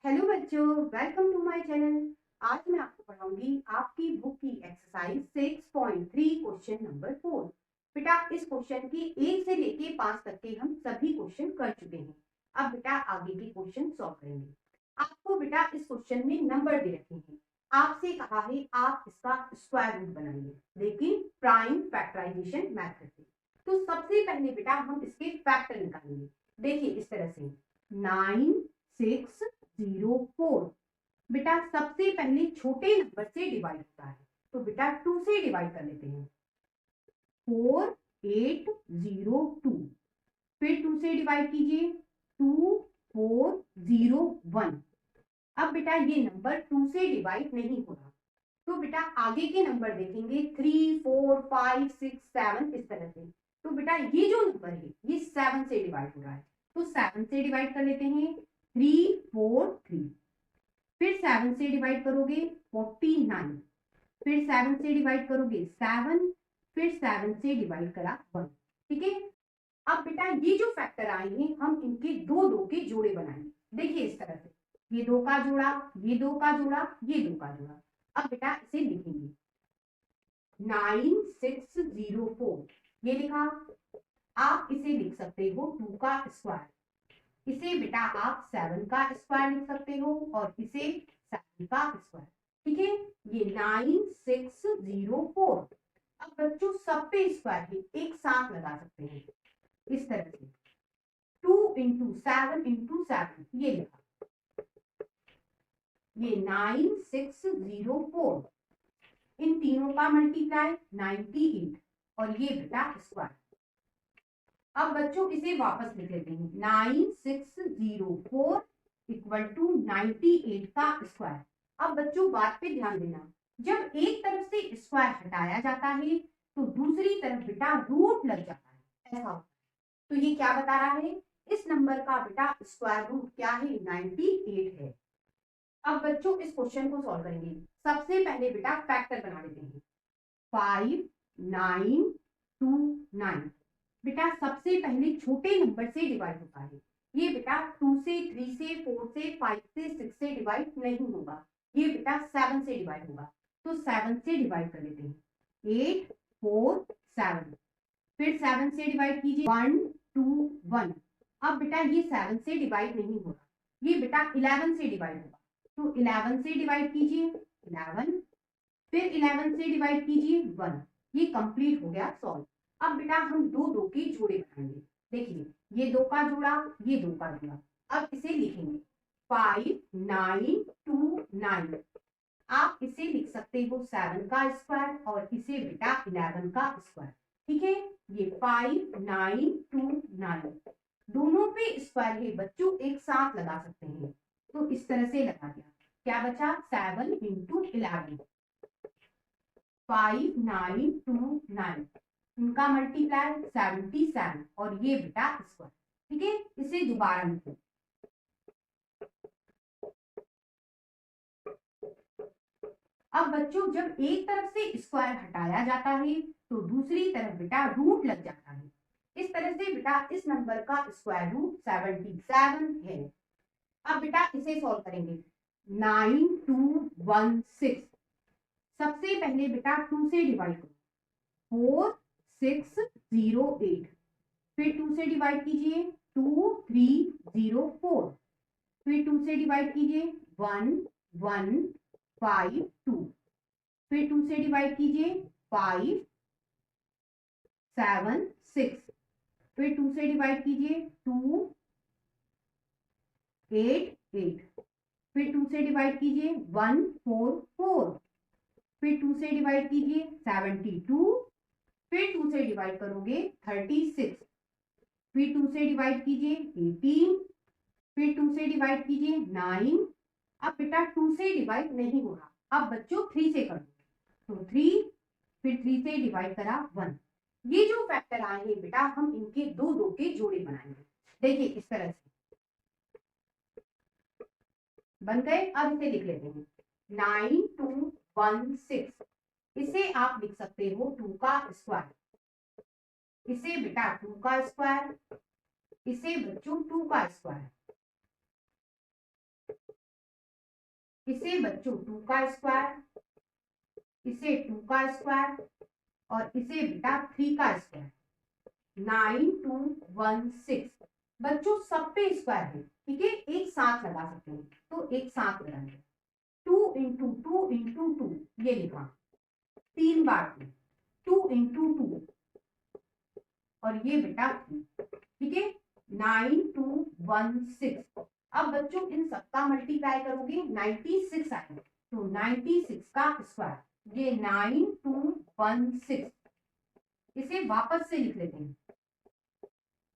Hello बच्चों, welcome to my channel. आज मैं आपको पढ़ाऊंगी आपकी बुक की एक्सरसाइज 6.3 क्वेश्चन नंबर 4। बेटा इस क्वेश्चन की 1 से लेके 5 तक के हम सभी क्वेश्चन कर चुके हैं। अब बेटा आगे के क्वेश्चन सॉल्व करेंगे। आपको बेटा इस क्वेश्चन में नंबर दे रखे हैं। आपसे कहा है आप इसका स्क्वायर रूट बनाइए, लेकिन प्राइम फैक्टराइजेशन मेथड से। तो सबसे पहले बेटा हम इसके फैक्टर निकालेंगे। देखिए इस तरह से 9604। बेटा सबसे पहले छोटे नंबर से डिवाइड होता है, तो बेटा 2 से डिवाइड कर लेते हैं। 4802। फिर 2 से डिवाइड कीजिए, 2401। अब बेटा ये नंबर 2 से डिवाइड नहीं हो रहा, तो बेटा आगे के नंबर देखेंगे 3 4 5 6 7 इस तरह से। तो बेटा ये जो नंबर है ये 7 से डिवाइड हो रहा है, तो 7 से डिवाइड कर लेते हैं 343। फिर 7 से डिवाइड करोगे 49। फिर 7 से डिवाइड करोगे 7। फिर 7 से डिवाइड करा 1। ठीक है। अब बेटा ये जो फैक्टर आए हैं हम इनके दो दो के जोड़े बनाएंगे। देखिए इस तरह से, ये दो का जोड़ा, ये दो का जोड़ा, ये दो का जोड़ा। अब बेटा इसे लिखेंगे 9604। ये लिखा। आप इसे लिख सकते हो 2 का स्क्वायर। इसे बेटा आप 7 का स्क्वायर लिख सकते हो और इसे 7 का स्क्वायर। ठीक है। ये 9604। अब बच्चों सब पे स्क्वायर है, एक साथ लगा सकते हैं इस तरह से। 2 इंटू 7 इंटू 7 ये लिखा। ये 9604। इन तीनों का मल्टीप्लाई 98 और ये बेटा स्क्वायर। अब बच्चों इसे वापस लिख लेते हैं 9604 इक्वल टू 98 का स्क्वायर। अब बच्चों बात पे ध्यान देना, जब एक तरफ से स्क्वायर हटाया जाता है तो दूसरी तरफ बेटा रूट लग जाता है, ऐसा होता है। तो ये क्या बता रहा है, इस नंबर का बेटा स्क्वायर रूट क्या है, 98 है। अब बच्चों इस क्वेश्चन को सॉल्व करेंगे। सबसे पहले बेटा फैक्टर बना लेते हैं 5929। बेटा सबसे पहले छोटे नंबर से डिवाइड होता है। ये बेटा 2 से 3 से 4 से 5 से 6 से डिवाइड नहीं होगा, ये बेटा 7 से डिवाइड होगा। तो 7 से डिवाइड कर लेते हैं 847। फिर 7 से डिवाइड कीजिए 121। अब बेटा ये 7 से डिवाइड नहीं हो रहा, ये बेटा 11 से डिवाइड होगा। तो 11 से डिवाइड कीजिए 11। फिर 11 से डिवाइड कीजिए 1। ये कंप्लीट हो गया सॉल्व। अब बेटा हम दो दो के जोड़े बनाएंगे। देखिए ये दो का जोड़ा, ये दो का जोड़ा। अब इसे लिखेंगे 5929। आप इसे लिख सकते हो 7 का स्क्वायर और इसे बेटा 11 का स्क्वायर। ठीक है। ये 5929 दोनों पे स्क्वायर है बच्चों, एक साथ लगा सकते हैं। तो इस तरह से लगा दिया, क्या बचा 7 इंटू 11 5929। इनका मल्टीप्लाई 77 और ये बेटा स्क्वायर। ठीक है। इसे दोबारा लिखो। अब बच्चों जब एक तरफ से स्क्वायर हटाया जाता है तो दूसरी तरफ बेटा रूट लग जाता है। इस तरह से बेटा इस नंबर का स्क्वायर रूट 77 है। अब बेटा इसे सॉल्व करेंगे 9216। सबसे पहले बेटा 2 से डिवाइड करो 4608। फिर 2 से डिवाइड कीजिए 2304। फिर 2 से डिवाइड कीजिए 1152। फिर 2 से डिवाइड कीजिए 576। फिर 2 से डिवाइड कीजिए 288। फिर 2 से डिवाइड कीजिए 144। फिर 2 से डिवाइड कीजिए 72। फिर 2 से डिवाइड करोगे 36। फिर 2 से डिवाइड कीजिए 18। फिर 2 से डिवाइड कीजिए 9। अब बेटा 2 से डिवाइड नहीं हो रहा, अब बच्चों 3 से कर दो, तो 3। फिर 3 से डिवाइड करा 1। ये जो फैक्टर आए हैं बेटा हम इनके दो दो के जोड़े बनाएंगे। देखिए इस तरह से बन गए। अब इसे लिख लेते हैं 9216। इसे आप लिख सकते हो 2 का स्क्वायर। इसे बेटा 2 का स्क्वायर, इसे बच्चों 2 का स्क्वायर। इसे बच्चों 2 का स्क्वायर, इसे 2 का स्क्वायर और इसे बेटा 3 का स्क्वायर, 9216। बच्चों सब पे स्क्वायर है, ठीक है, एक साथ लगा सकते हैं, तो एक साथ लगाएंगे। 2 इंटू 2 इंटू 2 ये लिखा, 3 बार 2 इंटू 2 और ये बेटा 3, ठीक है, 9216। अब बच्चों इन सबका मल्टीप्लाई करोगे 96 आएगा, तो 96 का स्क्वायर, ये 9216। इसे वापस से लिख लेते हैं।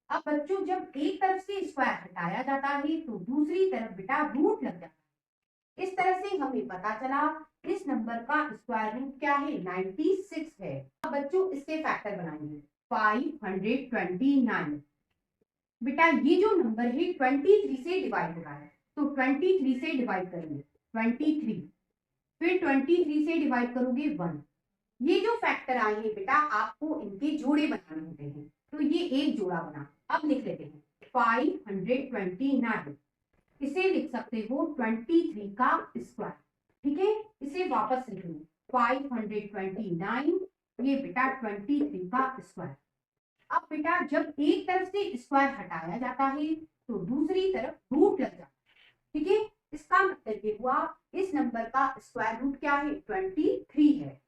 अब बच्चों जब एक तरफ से स्क्वायर हटाया जाता है तो दूसरी तरफ बेटा रूट लग जाता है। इस तरह से हमें पता चला इस नंबर का स्क्वायर रूट क्या है, 96 है। अब बच्चों इसके फैक्टर बनाएंगे, 529। बेटा ये जो नंबर है 23 से डिवाइड हो रहा है, तो 23 से डिवाइड करेंगे 23, फिर 23 से डिवाइड करोगे 1। ये जो फैक्टर आए हैं बेटा आपको इनके जोड़े बनाने होते हैं, तो ये एक जोड़ा बना। अब लिख लेते हैं 529, इसे लिख सकते हो 23 का स्क्वायर, ठीक है। इसे वापस लिख लो 529, ये बेटा 23 का स्क्वायर। अब बेटा जब एक तरफ से स्क्वायर हटाया जाता है तो दूसरी तरफ रूट लग जाता है, ठीक है। इसका मतलब ये हुआ इस नंबर का स्क्वायर रूट क्या है, 23 है।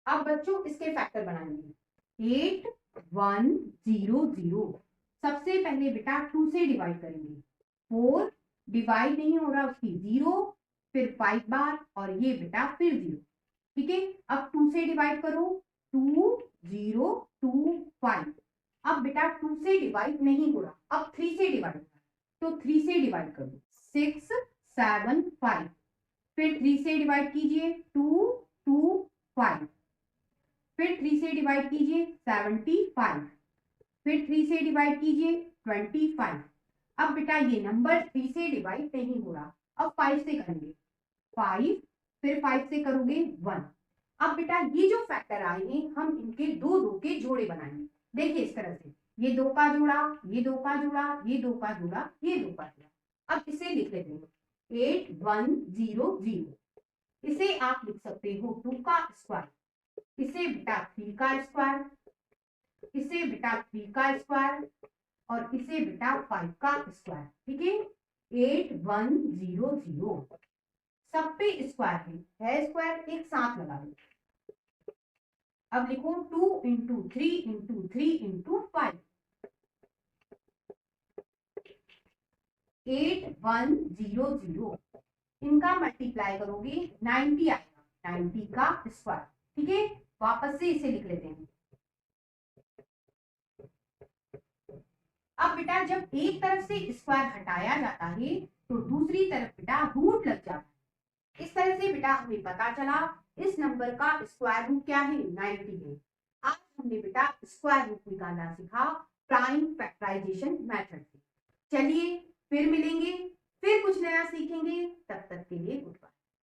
अब बच्चों इसके फैक्टर बनाएंगे, 8100। सबसे पहले बेटा 2 से डिवाइड करेंगे, 4 डिवाइड नहीं हो रहा उसकी 0, फिर 5 बार और ये बेटा फिर 0, ठीक है। अब 2 से डिवाइड करो, 2025। अब बेटा 2 से डिवाइड नहीं हो रहा, अब 3 से डिवाइड हो रहा, तो 3 से डिवाइड करो, 675। फिर 3 से डिवाइड कीजिए, 225। फिर 3 से डिवाइड कीजिए 75, फिर 3 से डिवाइड कीजिए 25। अब बेटा ये नंबर 3 से डिवाइड नहीं हो रहा, अब 5 से करेंगे, 5, फिर 5 से करोगे 1। अब बेटा ये जो फैक्टर आए हैं हम इनके दो दो के जोड़े बनाएंगे। देखिए इस तरह से, ये 2 का जोड़ा, ये 2 का जोड़ा, ये 2 का जोड़ा, ये 2 का जोड़ा। अब इसे लिख लेते हैं 8100। इसे आप लिख सकते हो 2 का स्क्वायर, इसे बेटा 3 का स्क्वायर, इसे बेटा 3 का स्क्वायर और इसे बेटा 5 का स्क्वायर, ठीक है, 8100। सब पे स्क्वायर है स्क्वायर, एक साथ लगा लो। अब लिखो 2 इंटू 3 इंटू 3 इंटू 5, 8100। इनका मल्टीप्लाई करोगे 90 आएगा, 90 का स्क्वायर, ठीक है। वापस से इसे लिख लेते हैं। अब बेटा जब एक तरफ से स्क्वायर हटाया जाता है तो दूसरी तरफ बेटा रूट लग जाता है। इस तरह से बेटा हमें पता चला इस नंबर का स्क्वायर रूट क्या है, 90 है। आज हमने बेटा स्क्वायर रूट निकालना सीखा प्राइम फैक्टराइजेशन मेथड से। चलिए फिर मिलेंगे, फिर कुछ नया सीखेंगे, तब तक के लिए गुड बाय।